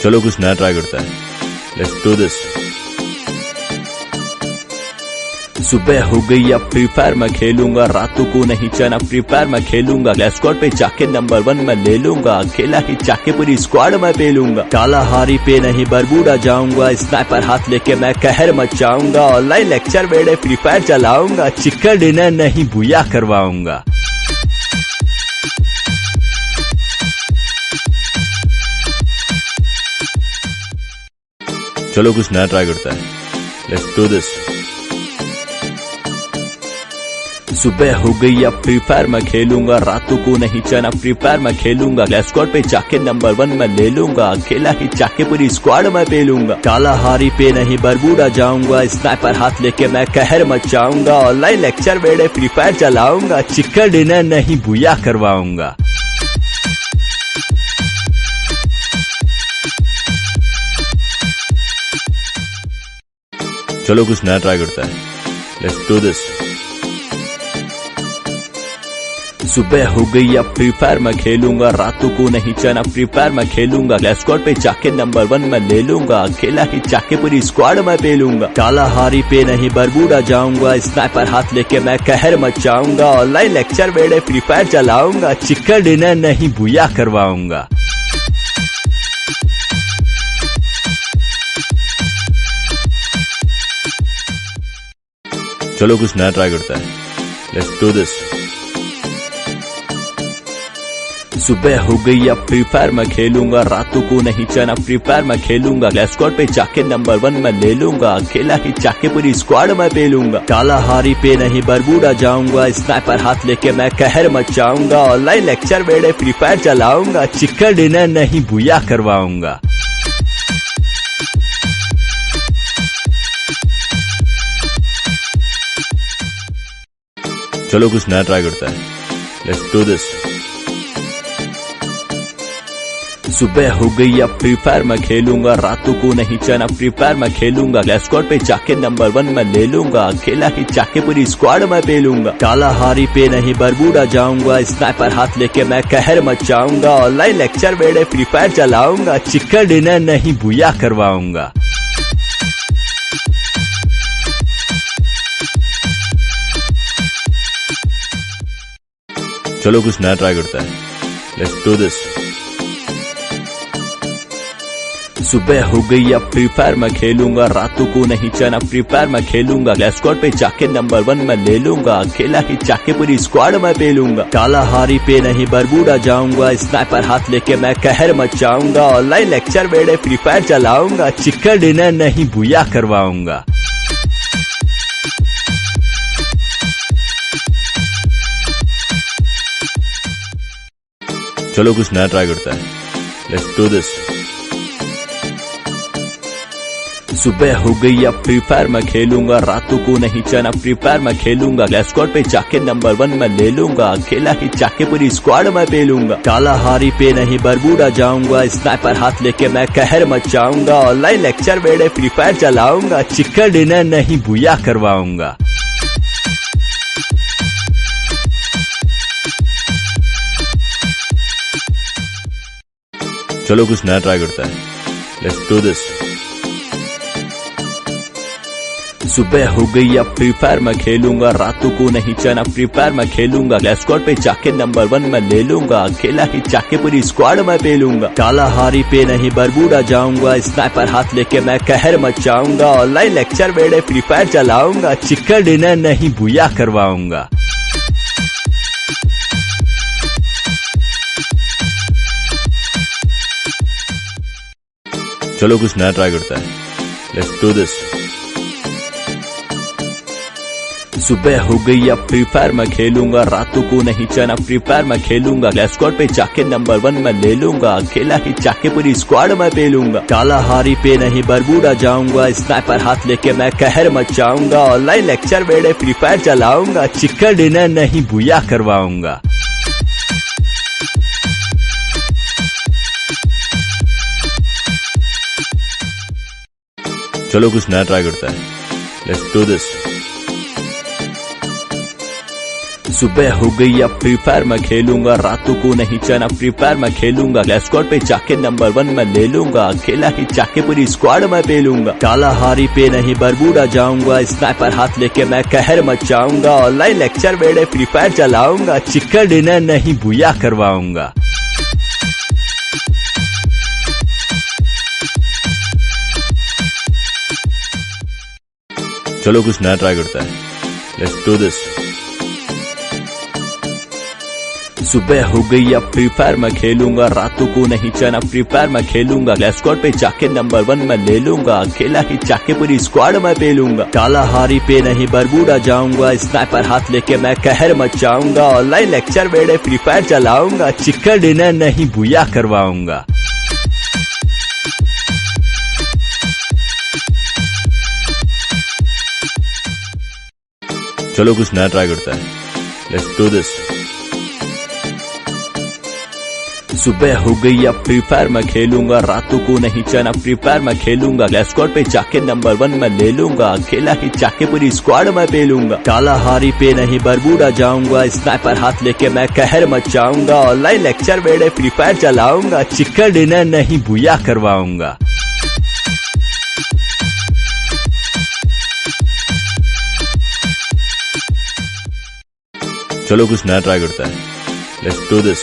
चलो कुछ नया ट्राई करता है। Let's do this. सुबह हो गई अब फ्री फायर मैं खेलूंगा, रातों को नहीं चना फ्री फायर मैं खेलूंगा। क्लास स्क्वाड पे जाके नंबर 1 मैं ले लूंगा, अकेला ही जाके पूरी स्क्वाड मैं पेलूंगा। कालाहारी पे नहीं बरबूडा जाऊंगा, स्नाइपर हाथ लेके मैं कहर मचाऊंगा। ऑनलाइन लेक्चर वेड़े फ्री फायर चलाऊंगा, चिकन डिनर नहीं बुया करवाऊंगा। चलो कुछ नया ट्राई करता है। Let's do this. सुबह हो गई अब फ्री फायर मैं खेलूंगा, रातों को नहीं चना फ्री फायर मैं खेलूंगा। क्लास स्क्वाड पे जाके नंबर 1 मैं ले लूंगा, अकेला ही जाके पूरी स्क्वाड मैं पेलूंगा। कालाहारी पे नहीं बरबूडा जाऊंगा, स्नाइपर हाथ लेके मैं कहर मचाऊंगा। ऑनलाइन लेक्चर वेड़े फ्री फायर चलाऊंगा, चिकन डिनर नहीं बुया करवाऊंगा। चलो कुछ नया ट्राई करता है। Let's do this. सुबह हो गई अब फ्री फायर मैं खेलूंगा, रातों को नहीं चना फ्री फायर मैं खेलूंगा। क्लास स्क्वाड पे जाके नंबर 1 मैं ले लूंगा, अकेला ही जाके पूरी स्क्वाड मैं पेलूंगा। कालाहारी पे नहीं बरबूडा जाऊंगा, स्नाइपर हाथ लेके मैं कहर मचाऊंगा। ऑनलाइन लेक्चर वेड़े फ्री फायर चलाऊंगा, चिकन डिनर नहीं बुया करवाऊंगा। चलो कुछ नया ट्राई करता है। Let's do this. सुबह हो गई अब फ्री फायर मैं खेलूंगा, रातों को नहीं चना फ्री फायर मैं खेलूंगा। क्लास स्क्वाड पे जाके नंबर 1 मैं ले लूंगा, अकेला ही जाके पूरी स्क्वाड मैं पेलूंगा। कालाहारी पे नहीं बरबूडा जाऊंगा, स्नाइपर हाथ लेके मैं कहर मचाऊंगा। ऑनलाइन लेक्चर वेड़े फ्री फायर चलाऊंगा, चिकन डिनर नहीं बुया करवाऊंगा। चलो कुछ नया ट्राई करता है। Let's do this. सुबह हो गई अब फ्री फायर मैं खेलूंगा, रातों को नहीं चना फ्री फायर मैं खेलूंगा। क्लास स्क्वाड पे जाके नंबर 1 मैं ले लूंगा, अकेला ही जाके पूरी स्क्वाड मैं पेलूंगा। कालाहारी पे नहीं बरबूडा जाऊंगा, स्नाइपर हाथ लेके मैं कहर मचाऊंगा। ऑनलाइन लेक्चर वेड़े फ्री फायर चलाऊंगा, चिकन डिनर नहीं बुया करवाऊंगा। चलो कुछ नया ट्राई करता है। Let's do this. सुबह हो गई अब फ्री फायर मैं खेलूंगा, रातों को नहीं चना फ्री फायर मैं खेलूंगा। क्लास स्क्वाड पे जाके नंबर 1 मैं ले लूंगा, अकेला ही जाके पूरी स्क्वाड मैं पेलूंगा। कालाहारी पे नहीं बरबूडा जाऊंगा, स्नाइपर हाथ लेके मैं कहर मचाऊंगा। ऑनलाइन लेक्चर वेड़े फ्री फायर चलाऊंगा, चिकन डिनर नहीं बुया करवाऊंगा। चलो कुछ नया ट्राई करता है। Let's do this. सुबह हो गई अब फ्री फायर मैं खेलूंगा, रातों को नहीं चना फ्री फायर मैं खेलूंगा। क्लास स्क्वाड पे जाके नंबर 1 मैं ले लूंगा, अकेला ही जाके पूरी स्क्वाड मैं पेलूंगा। कालाहारी पे नहीं बरबूडा जाऊंगा, स्नाइपर हाथ लेके मैं कहर मचाऊंगा। ऑनलाइन लेक्चर वेड़े फ्री फायर चलाऊंगा, चिकन डिनर नहीं बुया करवाऊंगा। चलो कुछ नया ट्राई करता है। Let's do this. सुबह हो गई अब फ्री फायर मैं खेलूंगा, रातों को नहीं चना फ्री फायर मैं खेलूंगा। क्लास स्क्वाड पे जाके नंबर 1 मैं ले लूंगा, अकेला ही जाके पूरी स्क्वाड मैं पेलूंगा। कालाहारी पे नहीं बरबूडा जाऊंगा, स्नाइपर हाथ लेके मैं कहर मचाऊंगा। ऑनलाइन लेक्चर वेड़े फ्री फायर चलाऊंगा, चिकन डिनर नहीं बुया करवाऊंगा। चलो कुछ नया ट्राई करता है। Let's do this. सुबह हो गई अब फ्री फायर मैं खेलूंगा, रातों को नहीं चना फ्री फायर मैं खेलूंगा। क्लास स्क्वाड पे जाके नंबर 1 मैं ले लूंगा, अकेला ही जाके पूरी स्क्वाड मैं पेलूंगा। कालाहारी पे नहीं बरबूडा जाऊंगा, स्नाइपर हाथ लेके मैं कहर मचाऊंगा। ऑनलाइन लेक्चर वेड़े फ्री फायर चलाऊंगा, चिकन डिनर नहीं बुया करवाऊंगा। चलो कुछ नया ट्राई करता है। Let's do this. सुबह हो गई अब फ्री फायर मैं खेलूंगा, रातों को नहीं चना फ्री फायर मैं खेलूंगा, क्लैश स्क्वाड पे जाके नंबर 1 मैं ले लूंगा, अकेला ही जाके पूरी स्क्वाड मैं पेलूंगा, कालाहारी पे नहीं बरबूडा जाऊंगा, स्नाइपर हाथ लेके मैं कहर मचाऊंगा, ऑनलाइन लेक्चर बेड़े फ्री फायर चलाऊंगा, चिकन डिनर नहीं बुया करवाऊंगा। चलो कुछ नया ट्राई करता है, लेट्स डू दिस। सुबह हो गई अब फ्री फायर मैं खेलूंगा, रातों को नहीं चना फ्री फायर मैं खेलूंगा, क्लैश स्क्वाड पे जाके नंबर 1 मैं ले लूंगा, अकेला ही जाके पूरी स्क्वाड मैं पेलूंगा, कालाहारी पे नहीं बरबूडा जाऊंगा, स्नाइपर हाथ लेके मैं कहर मचाऊंगा, ऑनलाइन लेक्चर बेड़े फ्री फायर चलाऊंगा, चिकन डिनर नहीं बुया करवाऊंगा। चलो कुछ नया ट्राई करता है, लेट्स डू दिस। सुबह हो गई अब फ्री फायर मैं खेलूंगा, रातों को नहीं चना फ्री फायर मैं खेलूंगा, क्लैश स्क्वाड पे जाके नंबर 1 मैं ले लूंगा, अकेला ही जाके पूरी स्क्वाड मैं पेलूंगा, कालाहारी पे नहीं बरबूडा जाऊंगा, स्नाइपर हाथ लेके मैं कहर मचाऊंगा, ऑनलाइन लेक्चर बेड़े फ्री फायर चलाऊंगा, चिकन डिनर नहीं बुया करवाऊंगा। चलो कुछ नया ट्राई करता है, लेट्स डू दिस।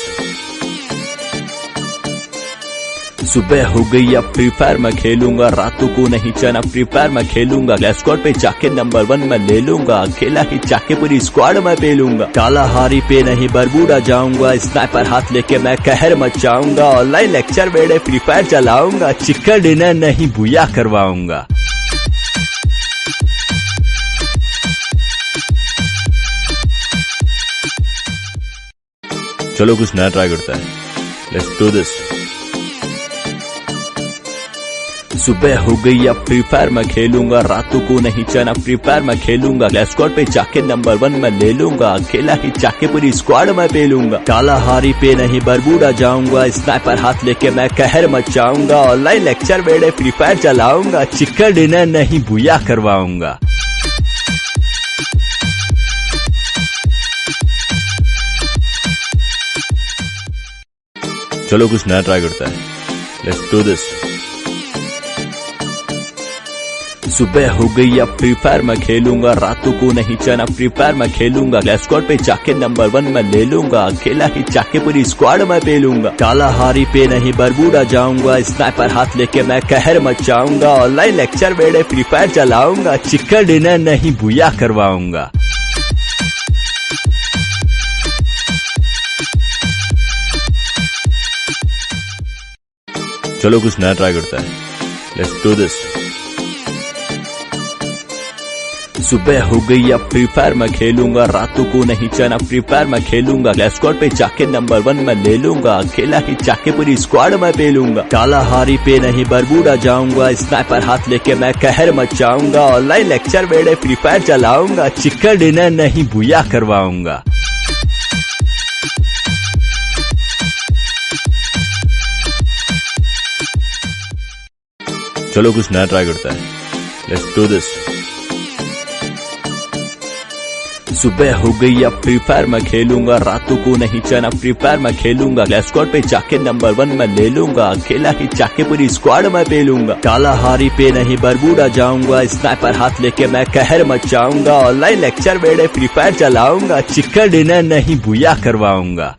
सुबह हो गई अब फ्री फायर मैं खेलूंगा, रातों को नहीं चना फ्री फायर मैं खेलूंगा, क्लैश स्क्वाड पे जाके नंबर 1 मैं ले लूंगा, अकेला ही जाके पूरी स्क्वाड मैं पेलूंगा, कालाहारी पे नहीं बरबूडा जाऊंगा, स्नाइपर हाथ लेके मैं कहर मचाऊंगा, ऑनलाइन लेक्चर बेड़े फ्री फायर चलाऊंगा, चिकन डिनर नहीं बुया करवाऊंगा। चलो कुछ नया ट्राई करता है, लेट्स डू दिस। सुबह हो गई अब फ्री फायर मैं खेलूंगा, रातों को नहीं चना फ्री फायर मैं खेलूंगा, क्लैश स्क्वाड पे जाके नंबर 1 मैं ले लूंगा, अकेला ही जाके पूरी स्क्वाड मैं पेलूंगा, कालाहारी पे नहीं बरबूडा जाऊंगा, स्नाइपर हाथ लेके मैं कहर मचाऊंगा, ऑनलाइन लेक्चर बेड़े फ्री फायर चलाऊंगा, चिकन डिनर नहीं बुया करवाऊंगा। चलो कुछ नया ट्राई करता है, लेट्स डू दिस। सुबह हो गई अब फ्री फायर मैं खेलूंगा, रातों को नहीं चना फ्री फायर मैं खेलूंगा, क्लैश स्क्वाड पे जाके नंबर 1 मैं ले लूंगा, अकेला ही जाके पूरी स्क्वाड मैं पेलूंगा, कालाहारी पे नहीं बरबूडा जाऊंगा, स्नाइपर हाथ लेके मैं कहर मचाऊंगा, ऑनलाइन लेक्चर बेड़े फ्री फायर चलाऊंगा, चिकन डिनर नहीं बुया करवाऊंगा। चलो कुछ नया ट्राई करता है, लेट्स डू दिस। सुबह हो गई अब फ्री फायर मैं खेलूंगा, रातों को नहीं चना फ्री फायर मैं खेलूंगा, क्लैश स्क्वाड पे जाके नंबर 1 मैं ले लूंगा, अकेला ही जाके पूरी स्क्वाड मैं पेलूंगा, कालाहारी पे नहीं बरबूडा जाऊंगा, स्नाइपर हाथ लेके मैं कहर मचाऊंगा, ऑनलाइन लेक्चर बेड़े फ्री फायर चलाऊंगा, चिकन डिनर नहीं बुया करवाऊंगा। चलो कुछ नया ट्राई करता है, लेट्स डू दिस। सुबह हो गई अब फ्री फायर मैं खेलूंगा, रातों को नहीं चना फ्री फायर मैं खेलूंगा, क्लैश स्क्वाड पे जाके नंबर 1 मैं ले लूंगा, अकेला ही जाके पूरी स्क्वाड मैं पेलूंगा, कालाहारी पे नहीं बरबूडा जाऊंगा, स्नाइपर हाथ लेके मैं कहर मचाऊंगा, ऑनलाइन लेक्चर बेड़े फ्री फायर चलाऊंगा, चिकन डिनर नहीं बुया करवाऊंगा।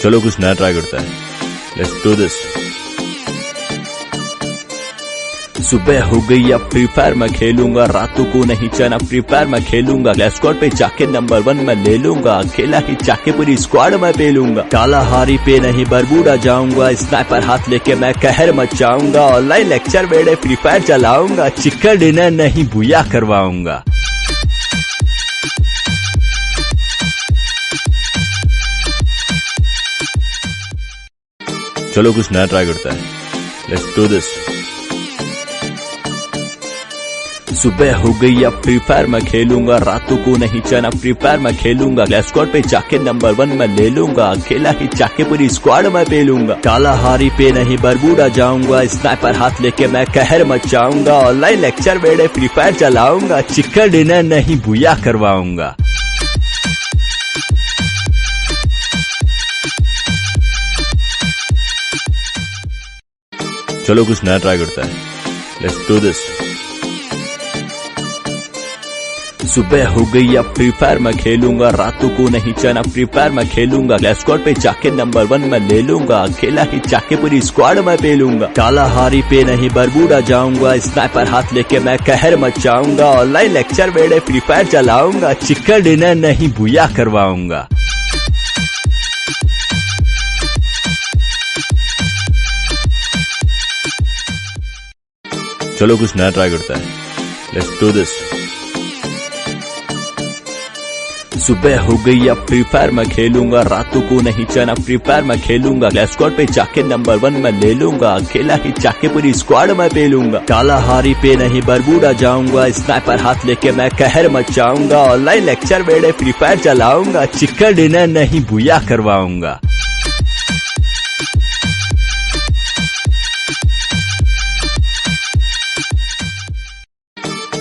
चलो कुछ नया ट्राई करता है, लेट्स डू दिस। सुबह हो गई अब फ्री फायर मैं खेलूंगा, रातों को नहीं चना फ्री फायर मैं खेलूंगा, क्लैश स्क्वाड पे जाके नंबर 1 मैं ले लूंगा, अकेला ही जाके पूरी स्क्वाड मैं पेलूंगा, कालाहारी पे नहीं बरबूडा जाऊंगा, स्नाइपर हाथ लेके मैं कहर मचाऊंगा, ऑनलाइन लेक्चर बेड़े फ्री फायर चलाऊंगा, चिकन डिनर नहीं बुया करवाऊंगा। चलो कुछ नया ट्राई करता है, लेट्स डू दिस। सुबह हो गई अब फ्री फायर मैं खेलूंगा, रातों को नहीं चना फ्री फायर मैं खेलूंगा, क्लैश स्क्वाड पे जाके नंबर 1 मैं ले लूंगा, अकेला ही जाके पूरी स्क्वाड मैं पेलूंगा, कालाहारी पे नहीं बरबूडा जाऊंगा, स्नाइपर हाथ लेके मैं कहर मचाऊंगा, ऑनलाइन लेक्चर बेड़े फ्री फायर चलाऊंगा, चिकन डिनर नहीं बुया करवाऊंगा। चलो कुछ नया ट्राई करता है, लेट्स डू दिस। सुबह हो गई अब फ्री फायर मैं खेलूंगा, रातों को नहीं चना फ्री फायर मैं खेलूंगा, क्लैश स्क्वाड पे जाके नंबर 1 मैं ले लूंगा, अकेला ही जाके पूरी स्क्वाड मैं पेलूंगा, कालाहारी पे नहीं बरबूडा जाऊंगा, स्नाइपर हाथ लेके मैं कहर मचाऊंगा, ऑनलाइन लेक्चर बेड़े फ्री फायर चलाऊंगा, चिकन डिनर नहीं बुया करवाऊंगा। चलो कुछ नया ट्राई करता है, लेट्स डू दिस। सुबह हो गई अब फ्री फायर मैं खेलूंगा, रातों को नहीं चना फ्री फायर मैं खेलूंगा, क्लैश स्क्वाड पे जाके नंबर 1 मैं ले लूंगा, अकेला ही जाके पूरी स्क्वाड मैं पेलूंगा, कालाहारी पे नहीं बरबूडा जाऊंगा, स्नाइपर हाथ लेके मैं कहर मचाऊंगा, ऑनलाइन लेक्चर बेड़े फ्री फायर चलाऊंगा, चिकन डिनर नहीं बुया करवाऊंगा।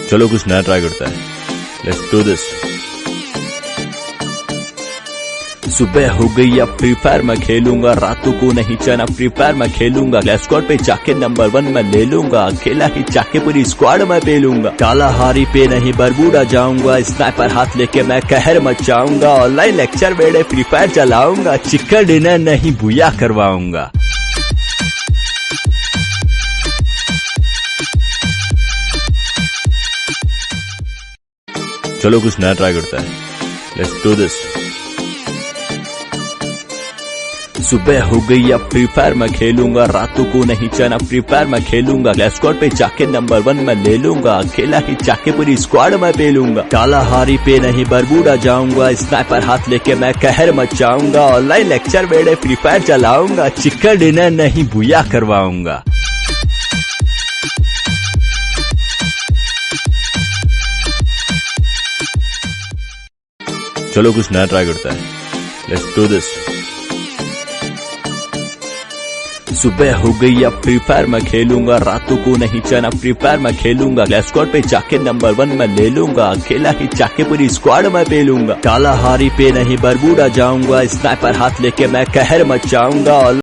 चलो कुछ नया ट्राई करता है, लेट्स डू दिस। सुबह हो गई अब फ्री फायर मैं खेलूंगा, रातों को नहीं चना फ्री फायर मैं खेलूंगा, क्लैश स्क्वाड पे जाके नंबर 1 मैं ले लूंगा, अकेला ही जाके पूरी स्क्वाड मैं पेलूंगा, कालाहारी पे नहीं बरबूडा जाऊंगा, स्नाइपर हाथ लेके मैं कहर मचाऊंगा, ऑनलाइन लेक्चर बेड़े फ्री फायर चलाऊंगा, चिकन डिनर नहीं बुया करवाऊंगा। चलो कुछ नया ट्राई करता है, लेट्स डू दिस। सुबह हो गई अब फ्री फायर मैं खेलूंगा, रातों को नहीं चना फ्री फायर मैं खेलूंगा, क्लैश स्क्वाड पे जाके नंबर 1 मैं ले लूंगा, अकेला ही जाके पूरी स्क्वाड मैं पेलूंगा, कालाहारी पे नहीं बरबूडा जाऊंगा, स्नाइपर हाथ लेके मैं कहर मचाऊंगा, ऑनलाइन लेक्चर बेड़े फ्री फायर चलाऊंगा, चिकन डिनर नहीं बुया करवाऊंगा। चलो कुछ नया ट्राई करता है, लेट्स डू दिस। सुबह हो गई अब फ्री फायर मैं खेलूंगा, रातों को नहीं चना फ्री फायर मैं खेलूंगा, क्लैश स्क्वाड पे जाके नंबर 1 मैं ले लूंगा, अकेला ही जाके पूरी स्क्वाड मैं पेलूंगा, कालाहारी पे नहीं बरबूडा जाऊंगा, स्नाइपर हाथ लेके मैं कहर मचाऊंगा।